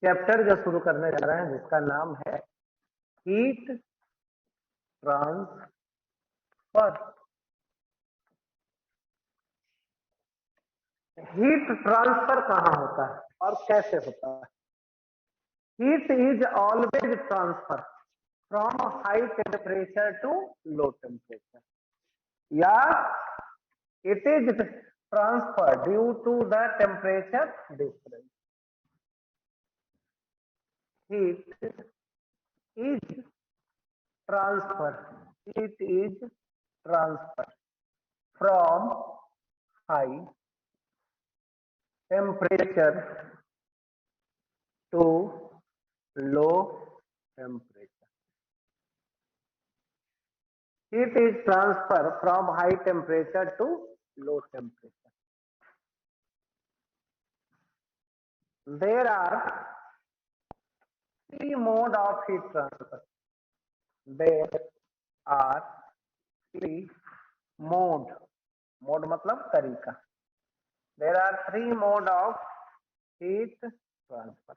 Chapter जो शुरू करने जा रहे हैं जिसका नाम है हीट ट्रांसफर। हीट ट्रांसफर कहाँ होता है और कैसे होता है? Heat is always transfer from high temperature to low temperature, या it is transferred due to the temperature difference. Heat is transfer. It is transfer from high temperature to low temperature. Heat is transfer from high temperature to low temperature. There are three modes of heat transfer. There are three mode. Mode मतलब तरीका. There are three mode of heat transfer.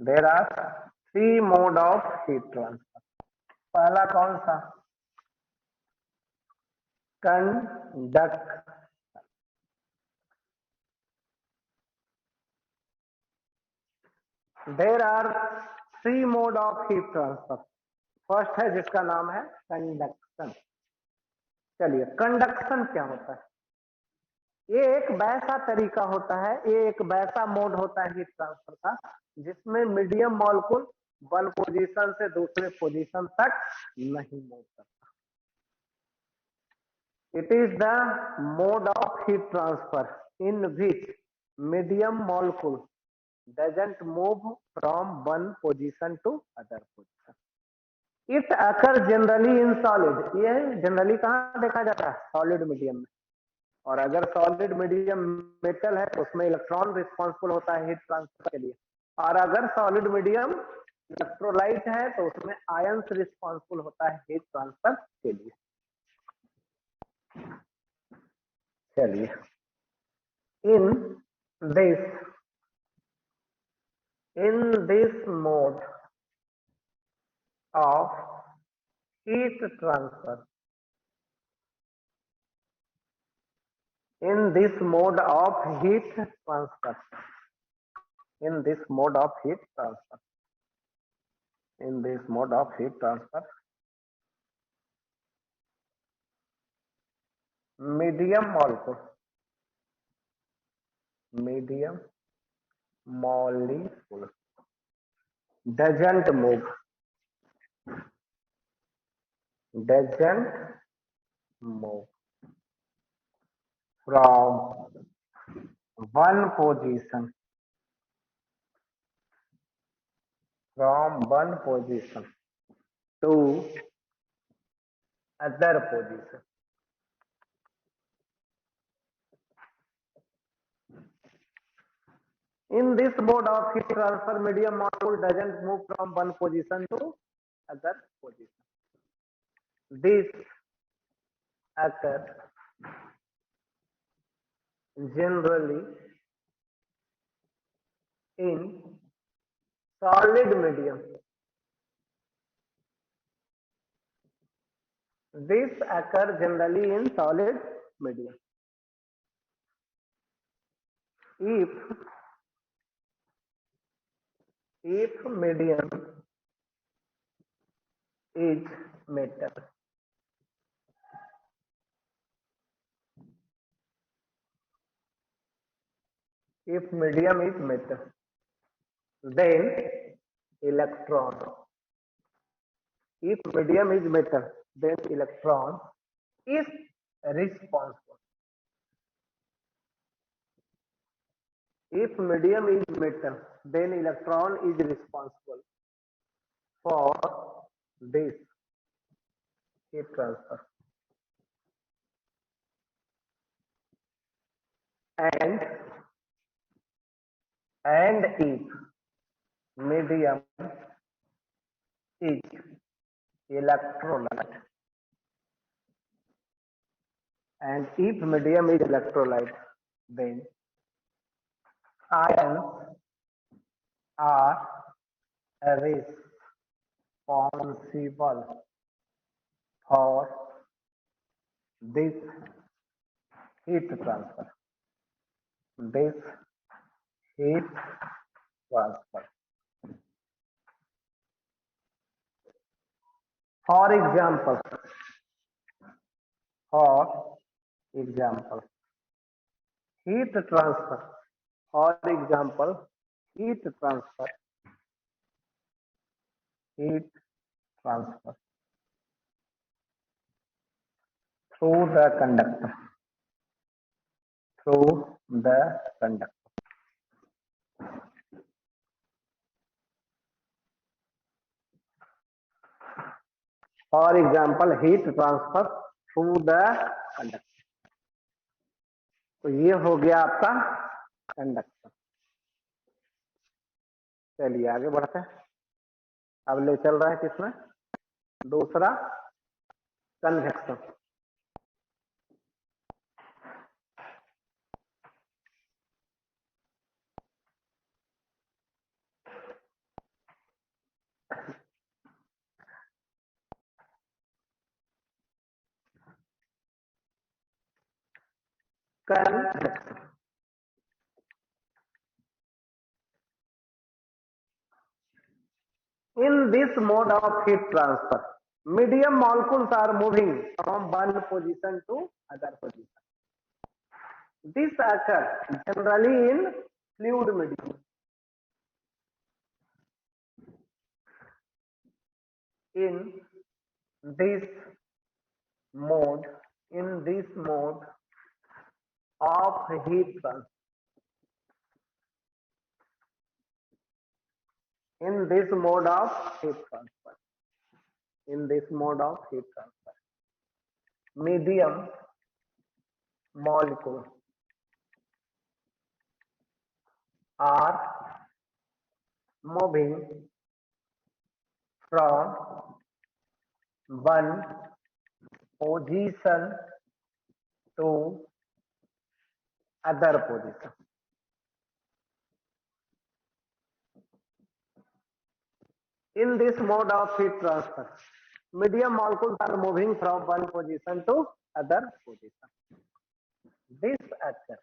There are three mode of heat transfer. पहला कौन सा? Conduction. There are three mode of heat transfer. First है जिसका नाम है conduction. चलिए, कंडक्शन क्या होता है? ये एक वैसा तरीका होता है, ये एक वैसा मोड होता है हीट ट्रांसफर का जिसमें मीडियम मॉलिक्यूल वन पोजीशन से दूसरे पोजीशन तक नहीं मूव करता. It is the mode of heat transfer in which medium molecule doesn't move from one position to other position. It occur generally in solid. ये generally कहाँ देखा जाता है? सॉलिड मीडियम में. और अगर सॉलिड मीडियम मेटल है तो उसमें इलेक्ट्रॉन रिस्पॉन्सिबल होता है हीट ट्रांसफर के लिए, और अगर सॉलिड मीडियम इलेक्ट्रोलाइट है तो उसमें आयंस रिस्पॉन्सिबल होता है हीट ट्रांसफर के लिए. चलिए, in this mode of heat transfer, in this mode of heat transfer, in this mode of heat transfer, in this mode of heat transfer, medium molecule doesn't move from one position to other position. In this mode of heat transfer, medium molecule doesn't move from one position to other position. This occurs generally in solid medium. This occurs generally in solid medium. If medium is metal, if medium is metal, then electron. If medium is metal, then electron is responsible. If medium is metal, then electron is responsible for this heat transfer. And if medium is electrolyte, then ions are responsible for this heat transfer. This heat transfer. For example, heat transfer. For example, heat transfer. Heat transfer through the conductor. Through the conductor. For example, heat transfer through the conductor. तो ये हो गया आपका conductor. चलिए आगे बढ़ते हैं। अब ले चल रहा है किसमें? दूसरा convection. Convection. In this mode of heat transfer, medium molecules are moving from one position to other position. This occurs generally in fluid medium. In this mode of heat transfer, in this mode of heat transfer, medium molecules are moving from one position to other position. In this mode of heat transfer, medium molecules are moving from one position to other position. This occurs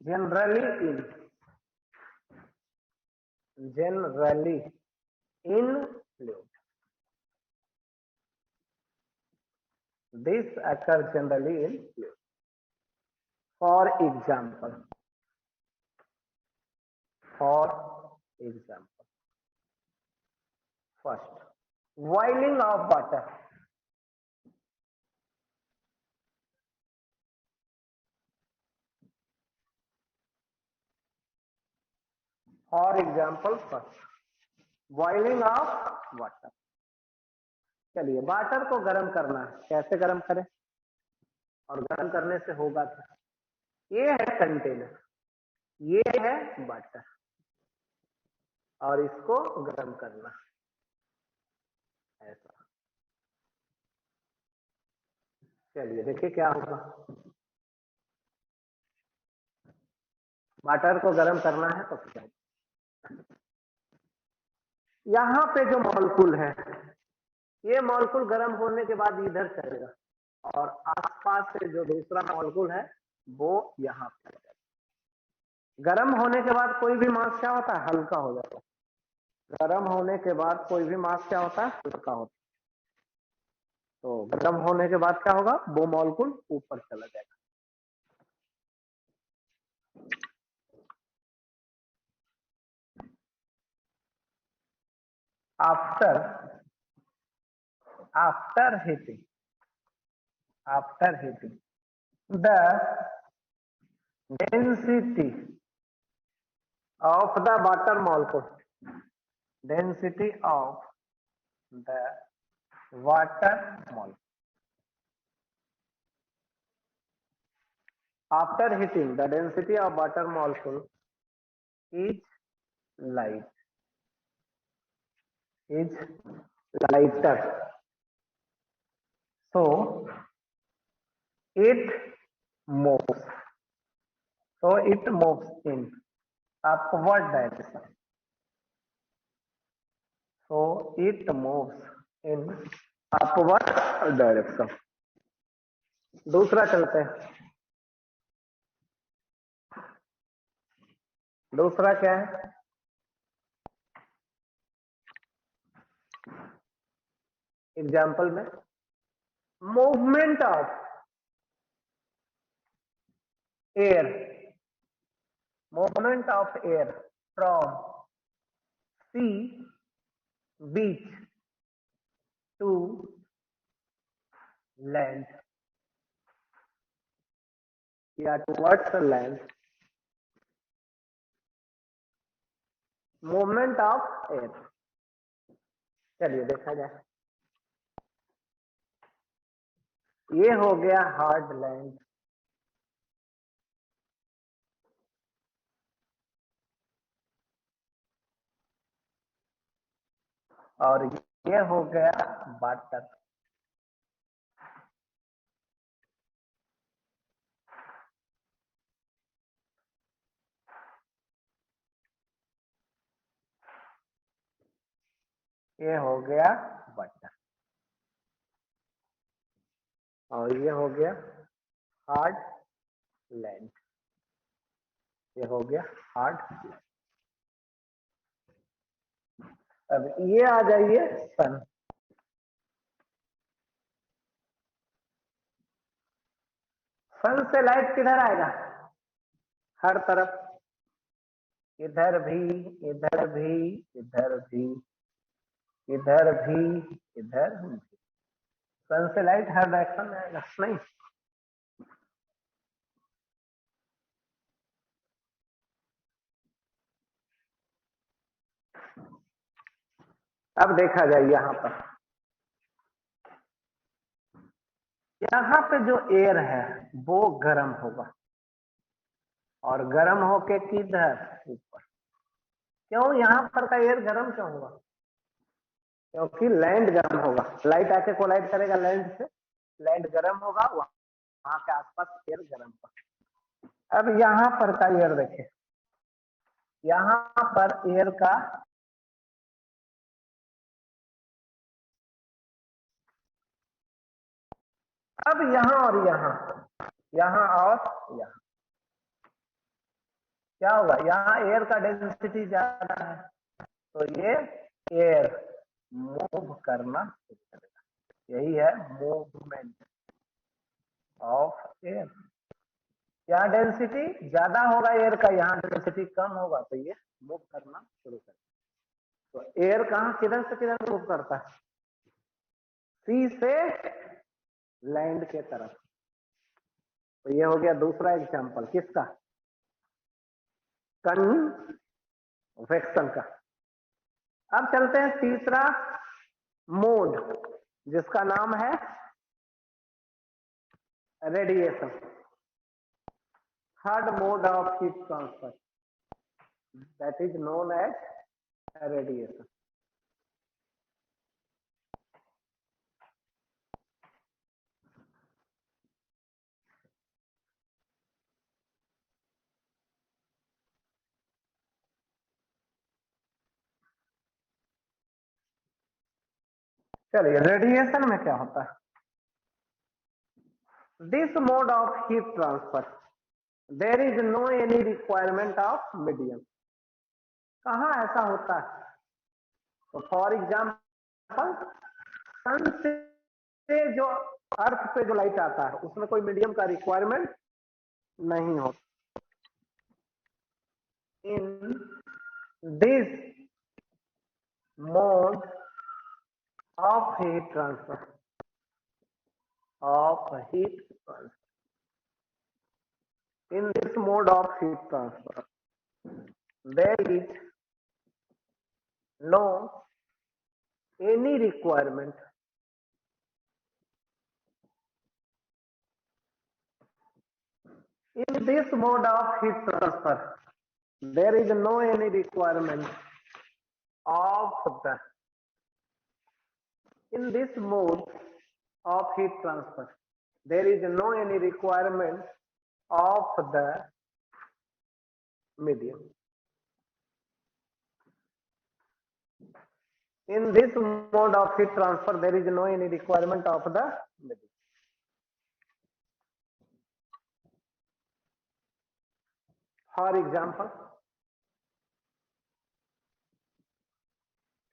generally in fluid. This occurs generally in fluid. For example, first, boiling of water. For example, first, boiling of water. चलिए water को गर्म करना है, कैसे गर्म करें और गर्म करने से होगा क्या? ये है कंटेनर, ये है वाटर और इसको गर्म करना ऐसा। चलिए देखिए क्या होगा। वाटर को गर्म करना है तो क्या, यहाँ पे जो मॉलिक्यूल है ये मॉलिक्यूल गर्म होने के बाद इधर चलेगा और आसपास से जो दूसरा मॉलिक्यूल है वो यहाँ पे जाएगा। गर्म होने के बाद कोई भी मास क्या होता है? हल्का हो जाता है। गर्म होने के बाद कोई भी मास क्या होता है? हल्का होता है। तो गर्म होने के बाद क्या होगा? वो मॉलिक्यूल ऊपर चला जाएगा। After heating, the density of the water molecule, after heating, the density of water molecule is lighter. So it moves So it moves in upward direction. So it moves in upward direction. दूसरा चलते हैं. दूसरा क्या है? Example में movement of air, movement of air from sea beach to land या towards land. Movement of air. चलिए देखा जाए. ये हो गया हार्ड लैंड. और ये हो गया वाटर. ये हो गया वाटर और ये हो गया हार्ड लैंड. ये हो गया हार्ड लैंड. अब ये आ जाइए सन. सन से लाइट किधर आएगा? हर तरफ. इधर भी, इधर भी, इधर भी, इधर भी, इधर भी. सन से लाइट हर डायरेक्शन में आएगा. नहीं, अब देखा जाए यहाँ पर. यहाँ पे जो एयर है वो गर्म होगा और गर्म होके किधर? ऊपर. क्यों यहाँ पर का एयर गर्म क्यों होगा? क्योंकि लैंड गर्म होगा. लाइट आके कोलाइड करेगा लैंड से, लैंड गर्म होगा, वहां के आसपास एयर गर्म होगा. अब यहाँ पर का एयर देखे. यहाँ पर एयर का अब यहाँ और यहाँ, यहाँ और यहाँ क्या होगा? यहाँ एयर का डेंसिटी ज्यादा है तो ये एयर मूव करना शुरू करेगा. यही है मूवमेंट ऑफ एयर. यहाँ डेंसिटी ज्यादा होगा एयर का, यहाँ डेंसिटी कम होगा तो ये मूव करना शुरू करेगा. तो एयर कहाँ किधर से किधर मूव करता है? सी से लैंड के तरफ. तो ये हो गया दूसरा एग्जांपल. किसका? कन्वेक्शन का. अब चलते हैं तीसरा मोड जिसका नाम है radiation. Third mode of heat transfer that is known as radiation. चलिए रेडिएशन में क्या होता है? This mode of heat transfer there is no any requirement of medium. कहाँ ऐसा होता है? तो फॉर एग्जाम्पल सन से जो अर्थ पे जो लाइट आता है उसमें कोई मीडियम का रिक्वायरमेंट नहीं होता. In this mode of heat transfer in this mode of heat transfer there is no any requirement in this mode of heat transfer there is no any requirement of the in this mode of heat transfer there is no any requirement of the medium. In this mode of heat transfer, there is no any requirement of the medium. For example,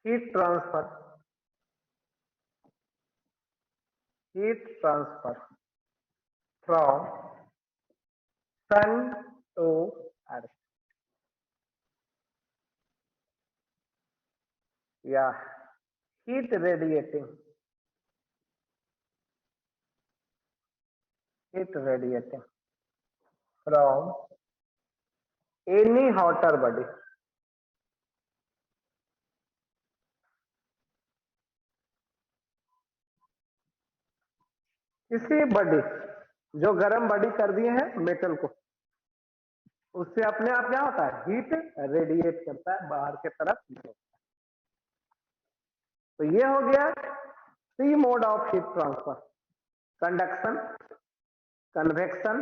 heat transfer from sun to earth. Yeah, heat radiating from any hotter body. किसी body जो गर्म body कर दिए हैं metal को, उससे अपने आप क्या होता है, हीट रेडिएट करता है बाहर की तरफ। तो ये हो गया सी mode of heat transfer, conduction, convection,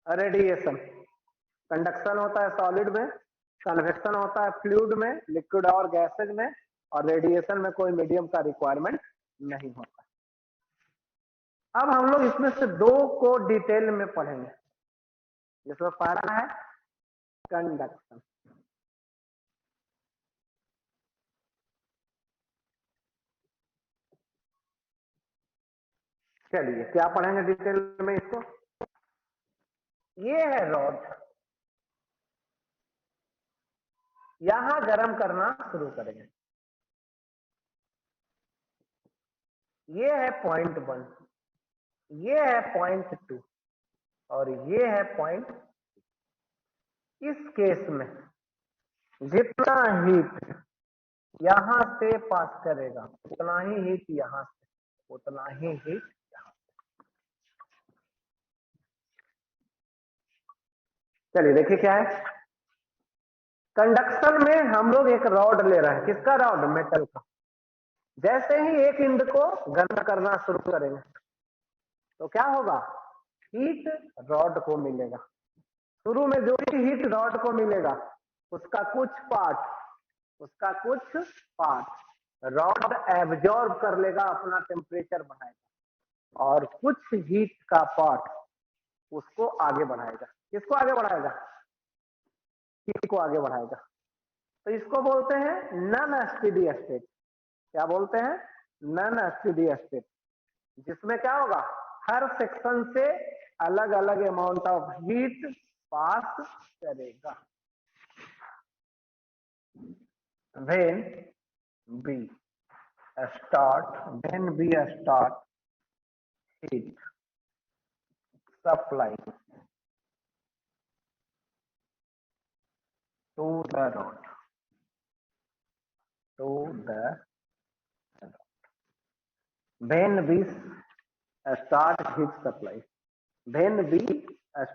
radiation. Conduction होता है सॉलिड में, कन्वेक्शन होता है फ्लूइड में, लिक्विड और गैसेज में, और रेडिएशन में कोई मीडियम का रिक्वायरमेंट नहीं होता। अब हम लोग इसमें से दो को डिटेल में पढ़ेंगे। जिसमें पहला है कंडक्शन। चलिए क्या पढ़ेंगे डिटेल में इसको। ये है रॉड, यहां गर्म करना शुरू करेंगे। ये है पॉइंट 1, ये है पॉइंट 2 और ये है पॉइंट। इस केस में जितना हीट यहां से पास करेगा उतना ही हीट यहां से, उतना ही हीट यहां से। चलिए देखिए क्या है। कंडक्शन में हम लोग एक रॉड ले रहे हैं। किसका रॉड? मेटल का। जैसे ही एक इंड को गर्म करना शुरू करेंगे तो क्या होगा, हीट रॉड को मिलेगा। शुरू में जो भी हीट रॉड को मिलेगा उसका कुछ पार्ट रॉड एब्जॉर्ब कर लेगा, अपना टेम्परेचर बढ़ाएगा, और कुछ हीट का पार्ट उसको आगे बढ़ाएगा। किसको आगे बढ़ाएगा? हीट को आगे बढ़ाएगा। तो इसको बोलते हैं नॉन स्टेडी स्टेट। क्या बोलते हैं? नॉन स्टेडी स्टेट, जिसमें क्या होगा, हर सेक्शन से अलग अलग अमाउंट ऑफ हीट पास करेगा। when we start heat supply to the rod, when we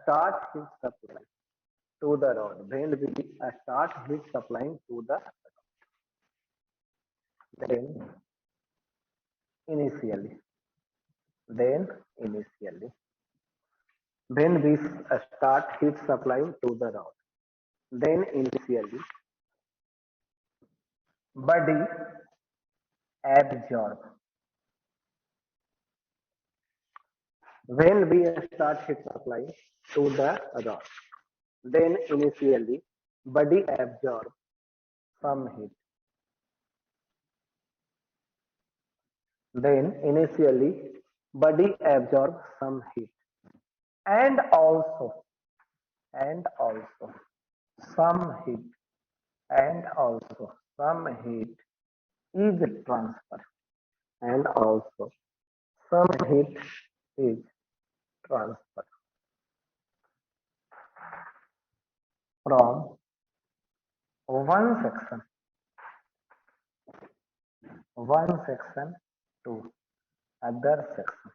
start heat supply to the rod, when we start heat supplying to the rod, then initially when we start heat supplying to the rod, then initially body absorb. When we start heat supply to the rod, then initially body absorb some heat. Then initially body absorb some heat, and also some heat is transferred, and also some heat is transferred from one section to other section.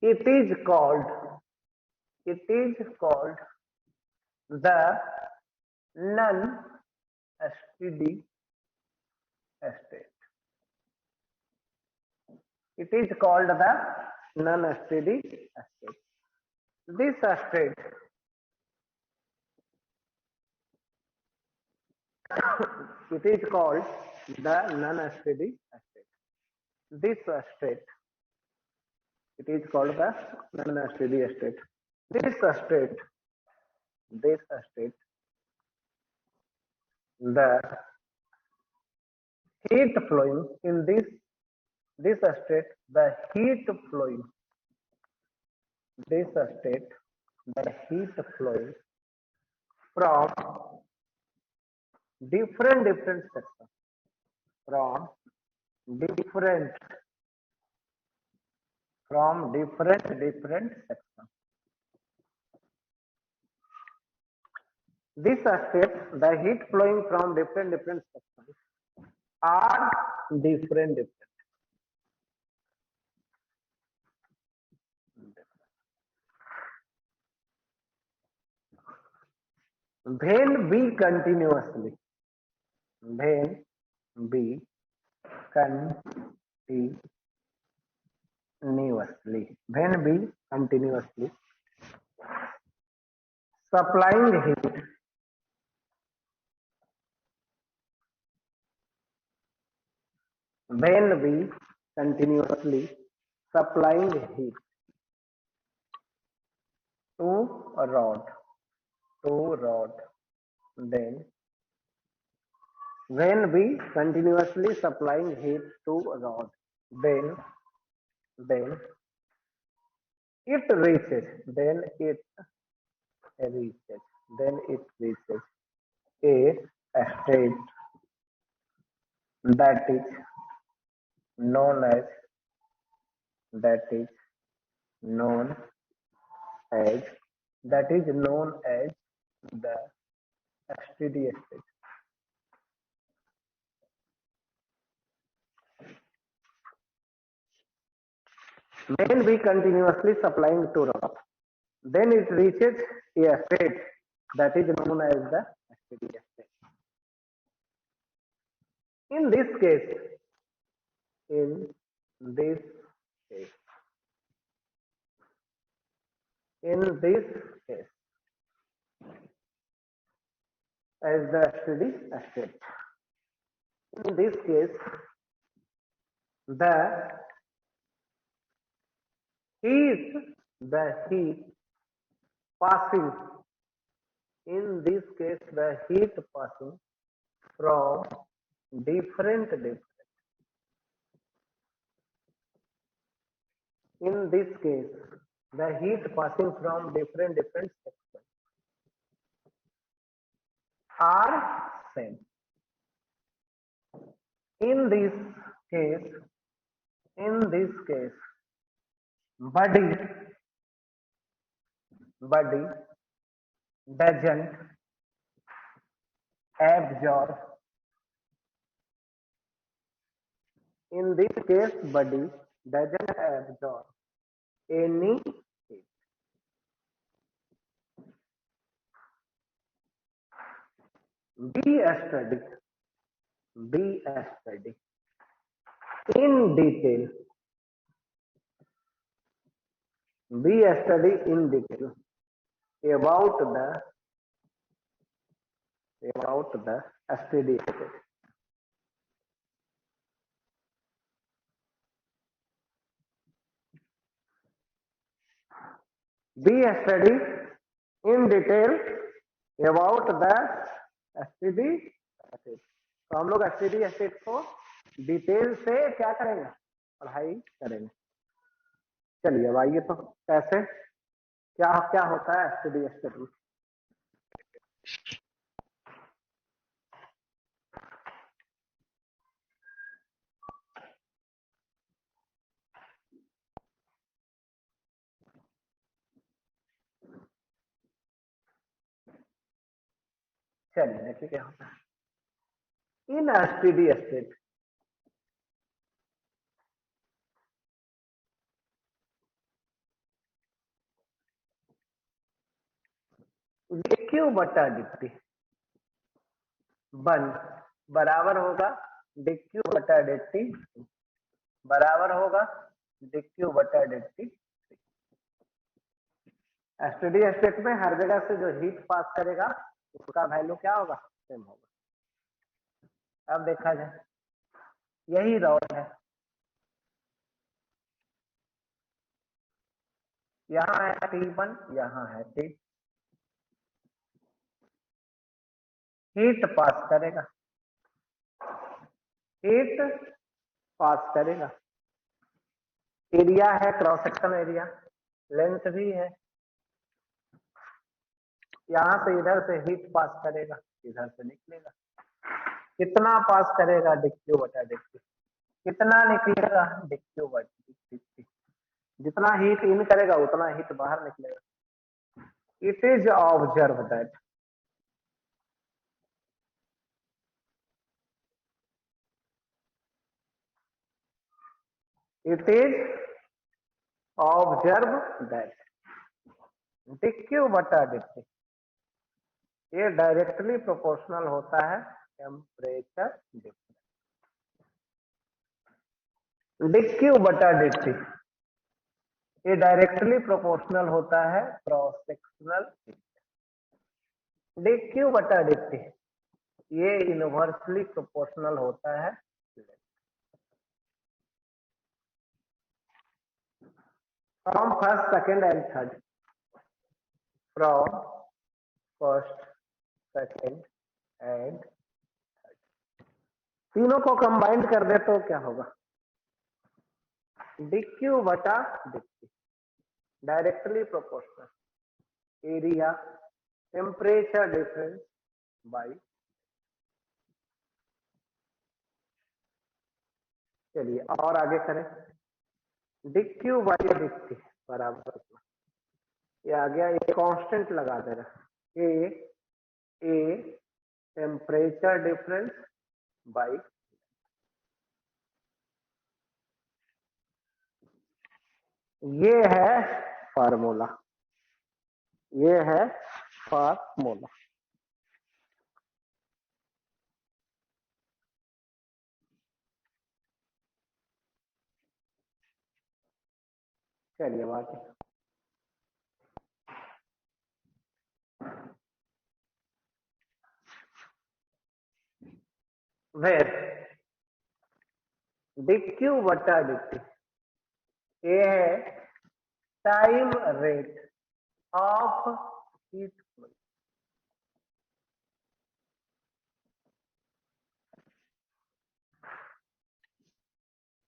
It is called the non-steady state. It is called the non-steady state. This state it is called the non-steady state. This state it is called the non-steady state. This state, the heat flowing in this state, the heat flowing, this state, the heat flowing from different sections, from different sections. This state, the heat flowing from different sections are different. When B continuously, when B continuously supplying heat, when we continuously supplying heat to a rod, then when we continuously supplying heat to a rod, then it reaches, a state that is known as that is known as the steady state. When we continuously supplying to rod, then it reaches a state that is known as the steady state. In this case, as the steady state. In this case, the heat passing, in this case the heat passing from different, in this case the heat passing from different sections are same. In this case, body doesn't absorb. In this case, body doesn't absorb any heat. Be a study in detail. Be a study in detail about the steady state. Be a study in detail about the steady state. तो हम लोग steady state को detail से क्या करेंगे, पढ़ाई करेंगे. चलिए अब आइए, तो कैसे क्या होता है स्टेडी स्टेट में. चलिए देखिए क्या होता है. इन स्टेडी स्टेट, dq बटा dt 1 बराबर होगा dq बटा dt बराबर होगा dq बटा dt। स्टेडी स्टेट में हर जगह से जो हीट पास करेगा उसका वैल्यू क्या होगा, सेम होगा। अब देखा जाए, यही रॉड है, यहाँ है T1, यहाँ है T, हीट पास करेगा, हीट पास करेगा, एरिया है क्रॉस सेक्शन एरिया, लेंथ भी है, यहां से इधर से हीट पास करेगा, इधर से निकलेगा, कितना पास करेगा dq बटा dt, कितना निकलेगा dq बटा dt, जितना हीट इन करेगा उतना हीट बाहर निकलेगा। It is observe that it is observe that dq बटा dt ये डायरेक्टली प्रोपोर्शनल होता है टेम्परेचर डिफरेंस। dq बटा dt ये डायरेक्टली प्रोपोर्शनल होता है क्रॉस सेक्शनल dq बटा dt ये इनवर्सली प्रोपोर्शनल होता है from first, second and third, from first, second and third, तीनों को कंबाइंड कर दे तो क्या होगा, dq बटा dt directly proportional area temperature difference by. चलिए और आगे करें, dq बाई dt बराबर, ये आ गया, ये कांस्टेंट लगा दे रहा, ए टेम्परेचर डिफरेंस बाई, ये है फार्मूला, ये है फार्मूला। चलिए बात वेर dq बटा dt ये है time rate of heat flow,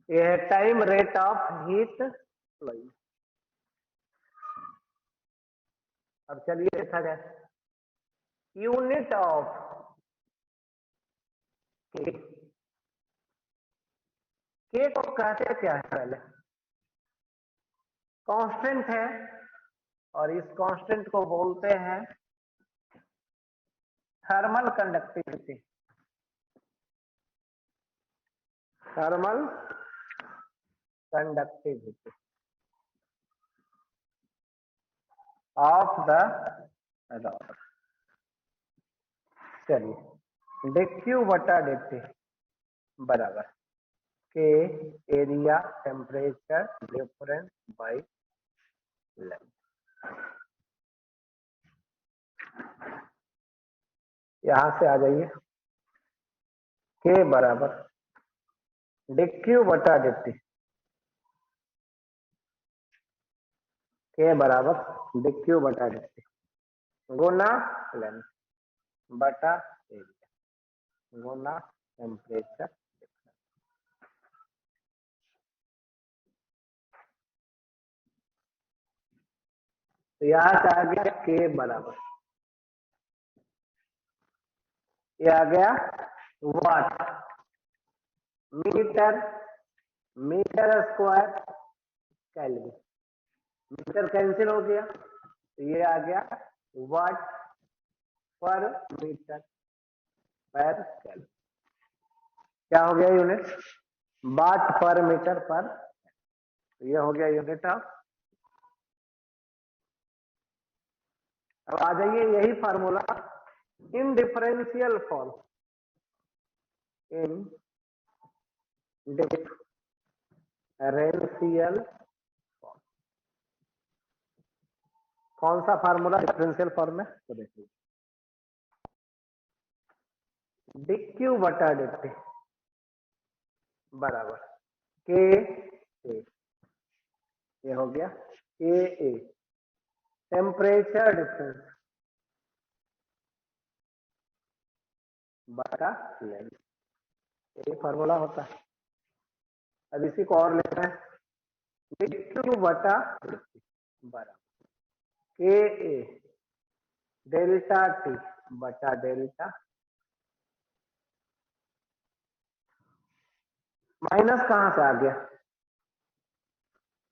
ये है time rate of heat flow. अब चलिए देखा जाए, यूनिट ऑफ के को कहते क्या है, पहले कांस्टेंट है और इस कांस्टेंट को बोलते हैं thermal conductivity, thermal conductivity of the rod. चलिए dq बटा dt बराबर के area temperature difference by length, यहां से आ जाइए, के बराबर dq बटा dt, के बराबर dq बटा dt गुना लेंथ बटा एरिया गुना टेम्परेचर। तो यहां से आ गया के बराबर, ये आ गया watt, metre, metre square kelvin, metre cancel हो गया तो ये आ गया वाट पर मीटर पर केल्विन, क्या हो गया यूनिट, वाट पर मीटर पर, ये हो गया यूनिट ऑफ अब आ जाइए यही फार्मूला इन डिफरेंशियल फॉर्म, इन डिफरेंशियल फॉर्म। कौन सा फार्मूला डिफरेंशियल फॉर्म में, तो देखिए dq बटा dt बराबर के ए, ये हो गया के ए, टेम्परेचर डिफरेंस बटा लेंथ, ये फार्मूला होता है। अब इसी को और लेना है, dq बटा dt बराबर के ए डेल्टा टी बटा डेल्टा, माइनस कहां से आ गया,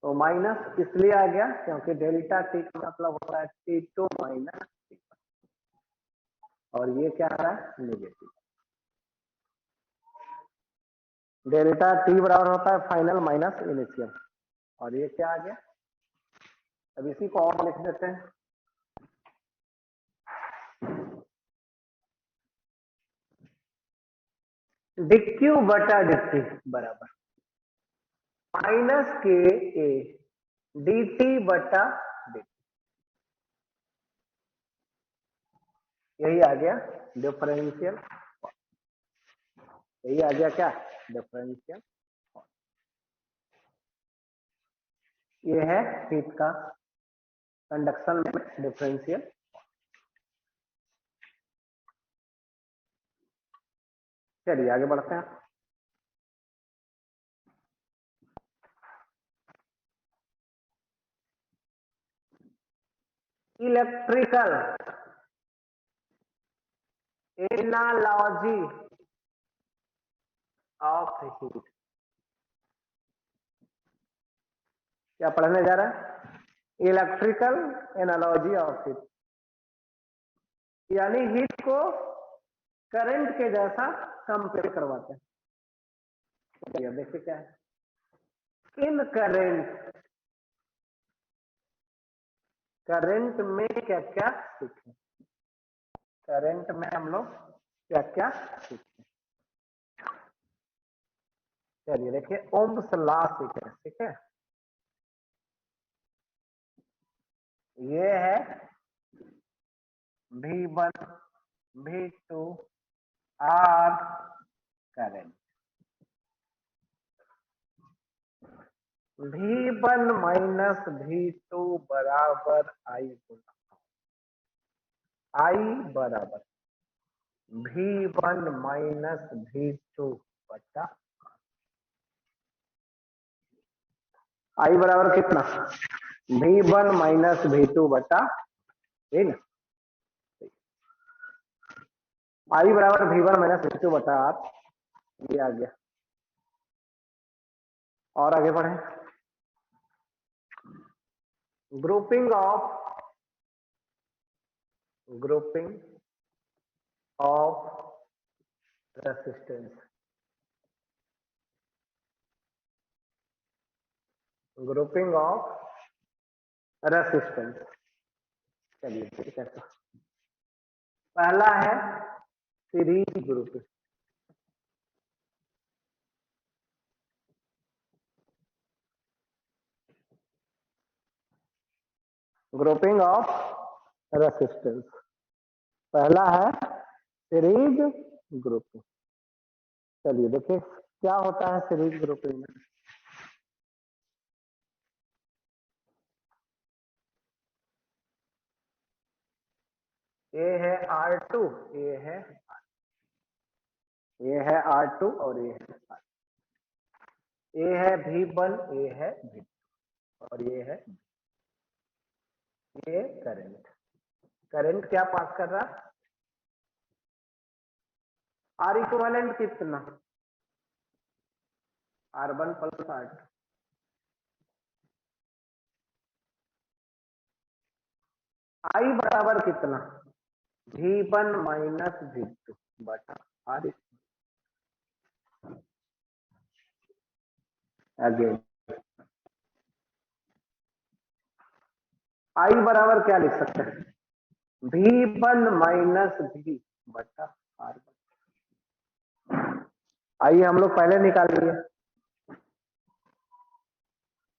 तो माइनस इसलिए आ गया क्योंकि डेल्टा टी का मतलब होता है T2 माइनस टी, और ये क्या आ रहा है नेगेटिव। डेल्टा टी बराबर होता है फाइनल माइनस इनिशियल, और ये क्या आ गया। अब इसी को और लिख देते हैं, dq बटा dt बराबर माइनस के ए dt बटा dt, यही आ गया डिफरेंशियल, यही आ गया क्या डिफरेंशियल। ये है हीट का कंडक्शन में डिफरेंशियल। चलिए आगे बढ़ते हैं। इलेक्ट्रिकल एनालॉजी ऑफ हीट, क्या पढ़ने जा रहा है, इलेक्ट्रिकल एनालॉजी ऑफ हीट, यानी हीट को करंट के जैसा कंपेयर करवाते हैं। देखिए क्या है, इन करंट, करंट में क्या क्या सीखे, करंट में हम लोग क्या क्या सीखे। चलिए देखिए ओम्स लॉ सीखे, ठीक है। ये है V1 V2 R current, V1 minus V2 बराबर I गुना I बराबर V1 माइनस V2 बटा I बराबर कितना, V1 माइनस V2 बटा, ठीक है, I बराबर V1 माइनस V2 बटा R, ये आ गया। और आगे बढ़े, grouping of resistance, grouping of resistance. चलिए ठीक है, तो पहला है series grouping, grouping of resistance, पहला है सीरीज ग्रुपिंग। चलिए देखिए क्या होता है सीरीज ग्रुपिंग में। ये है R2, ये है R2 और ये है R2, ये है V1, ये है V2 और ये है, ये करंट, करंट क्या पास कर रहा, R इक्विवेलेंट कितना R1 प्लस R2, I बराबर कितना V1 माइनस V2 बटा R, अगेन I बराबर क्या लिख सकते हैं, V1 माइनस V बटा R1। आइए हम लोग पहले निकाल लिए।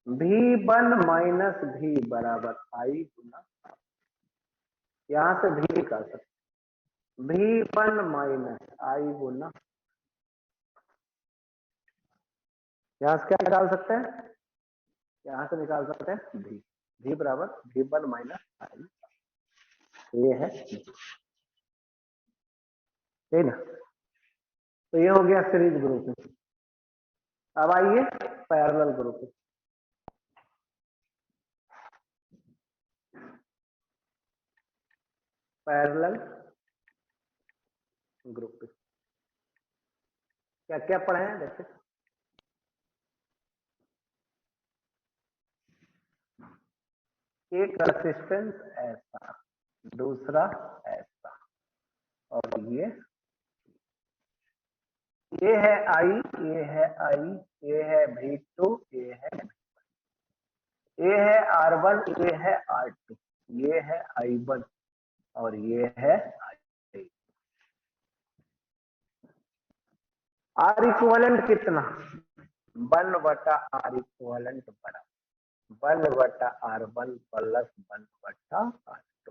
V1 माइनस V बराबर I गुना, यहां से V निकाल सकते। V1 माइनस I गुना, यहां से क्या निकाल सकते हैं, यहां से निकाल सकते हैं V बराबर V1 माइनस I, ये है ठीक ना। तो ये हो गया सीरीज ग्रुप। अब आइए पैरेलल ग्रुप। पैरेलल ग्रुप क्या क्या पढ़े हैं देखिए। एक रेसिस्टेंस ऐसा, दूसरा ऐसा, और ये है I, ये है I, ये है V2, ये है R1, ये है R2, ये है I1 और ये है I। R इक्विवेलेंट कितना, 1 बटा R इक्विवेलेंट बराबर 1 बटा R1 प्लस 1 बटा R2।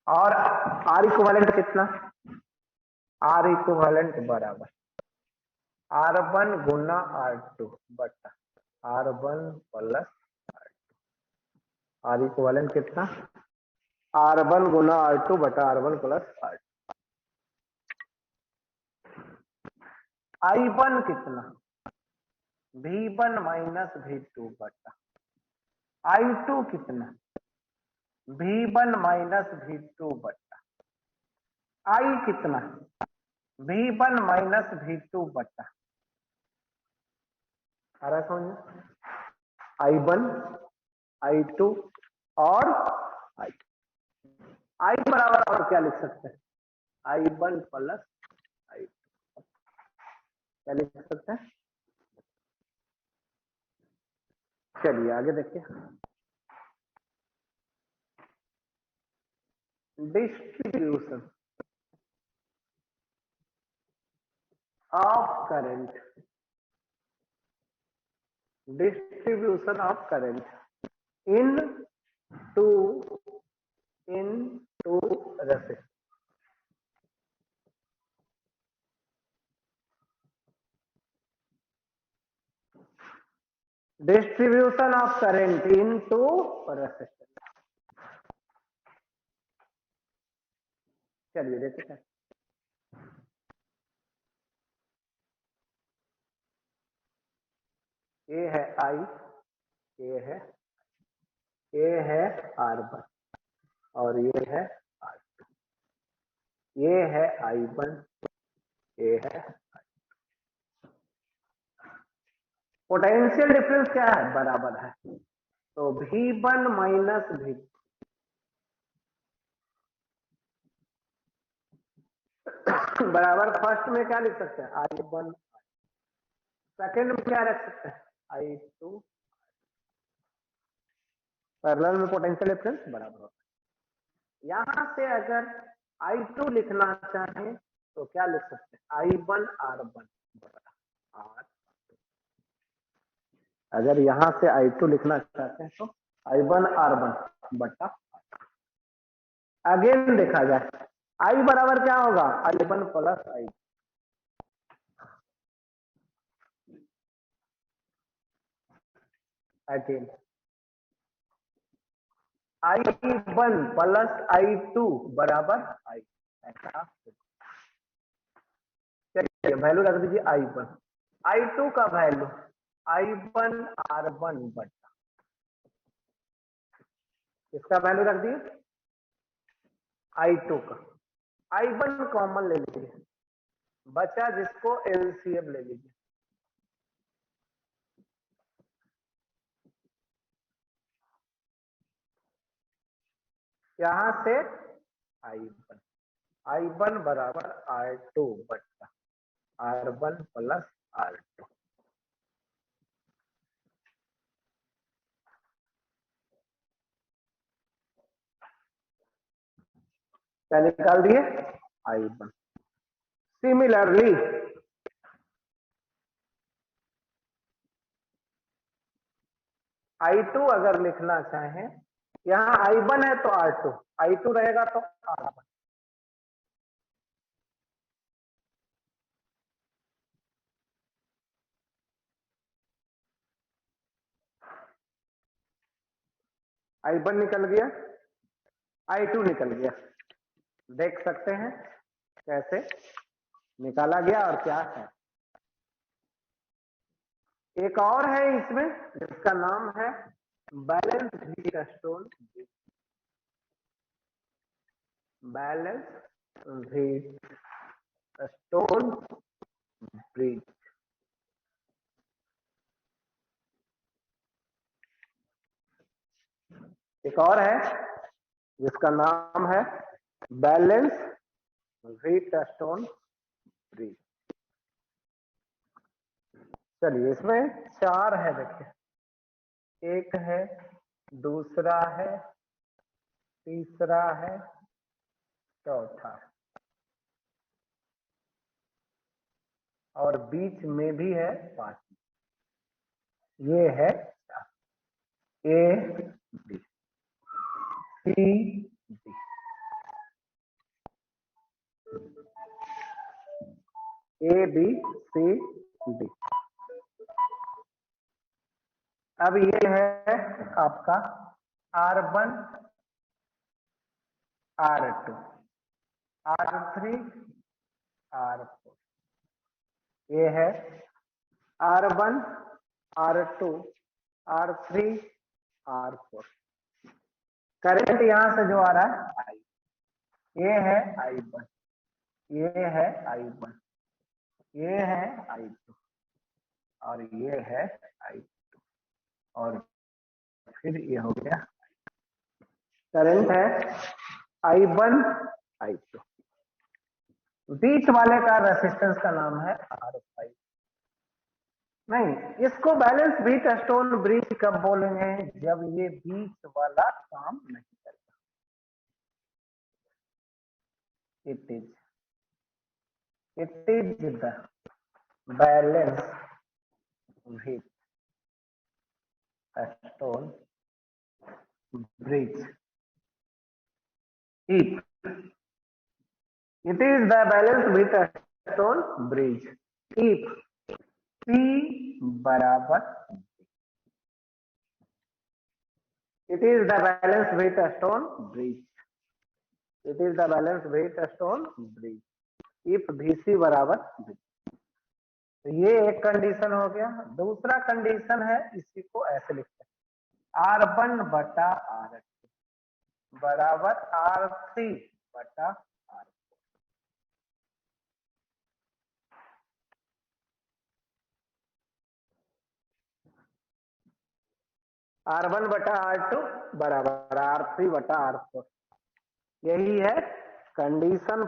और R इक्विवेलेंट कितना, R इक्विवेलेंट बराबर R1 गुना R2 बटा R1 प्लस R इक्विवेलेंट कितना, R1 गुना R2 बटा R1 प्लस R2। I1 कितना, V1 माइनस V2 बटा I2 कितना, V1 माइनस V2 बटा I कितना, V1 माइनस V2 बटा, आ रहा समझ, I1, I2 और I बराबर और क्या लिख सकते हैं, I1 प्लस I2, क्या लिख सकते हैं। चलिए आगे देखिए। Distribution of current, distribution of current in two resistor. Distribution of current in two resistor. चलिए देखते हैं। ये है I, ये है R1 और ये है R2, ये है I1, ये है। पोटेंशियल डिफरेंस क्या है, बराबर है, तो V1 माइनस V, बराबर फर्स्ट में क्या लिख सकते हैं, I1, सेकंड में क्या रख सकते हैं, I2, पैरेलल में पोटेंशियल डिफरेंस बराबर होता है। यहां से अगर I2 लिखना चाहें तो क्या लिख सकते हैं, I1 R1 बटा R। अगर यहां से I2 लिखना चाहते हैं तो I1 R1 बटा। अगेन देखा जाए I बराबर क्या होगा, I1 plus I। Again I1 plus I2 बराबर I, ऐसा। चलिए वैल्यू रख दीजिए I1, I2 का वैल्यू I1 R1 बटा, इसका वैल्यू रख दिए I2 का, I1 कॉमन ले लीजिए, बचा जिसको एलसीएम ले लीजिए। यहां से I1 बराबर R2 बटा R1 प्लस R2। क्या निकाल दिए, I1। सिमिलरली I2 अगर लिखना चाहें, यहां I1 है तो R2, I2 रहेगा तो R1। I1 निकल गया, I2 निकल गया। देख सकते हैं कैसे निकाला गया और क्या है। एक और है इसमें जिसका नाम है balance Wheatstone bridge. Balance Wheatstone bridge. एक और है जिसका नाम है बैलेंस व्हीटस्टोन ब्रिज। चलिए, इसमें 4 है, देखिए, एक है, दूसरा है, तीसरा है, चौथा है, और बीच में भी है 5। ये है A B, C D, A B C D. अब ये है आपका R1, R2, R3, R4। ये है R1, R2, R3, R4। Current यहां से जो आ रहा है I, ये है I1, ये है I1, ये है I2, और ये है I2, और फिर ये हो गया। करंट है I1, I2। बीच वाले का रेसिस्टेंस का नाम है R5। नहीं, इसको बैलेंस व्हीटस्टोन ब्रिज कब बोलेंगे, जब ये बीच वाला काम नहीं करता। It is the balance Wheatstone bridge if it is the balance Wheatstone bridge if P बराबर, it is the balance Wheatstone bridge, it is the balance Wheatstone bridge if VC बराबर V। तो ये एक कंडीशन हो गया। दूसरा condition है, इसी को ऐसे लिखते हैं, R1 बटा R2 बराबर R3 बटा R4। R1 बटा R2 बराबर R3 बटा R4। यही है कंडीशन